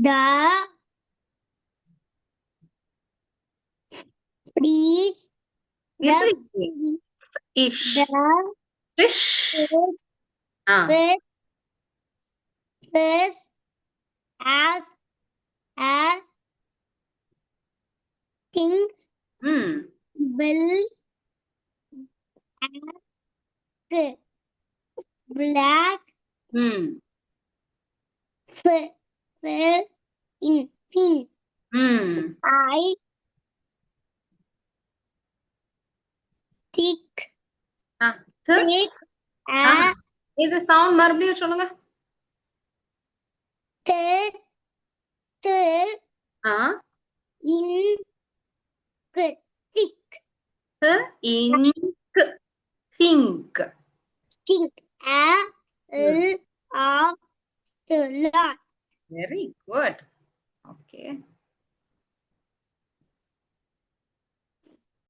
The fish. Irritating. Ish. The Fish. fish as a thing will ask black fill in fin. I thick இது sound மறுபடியும் சொல்லுங்க. ink thick ink think think a lot. Very good. Okay.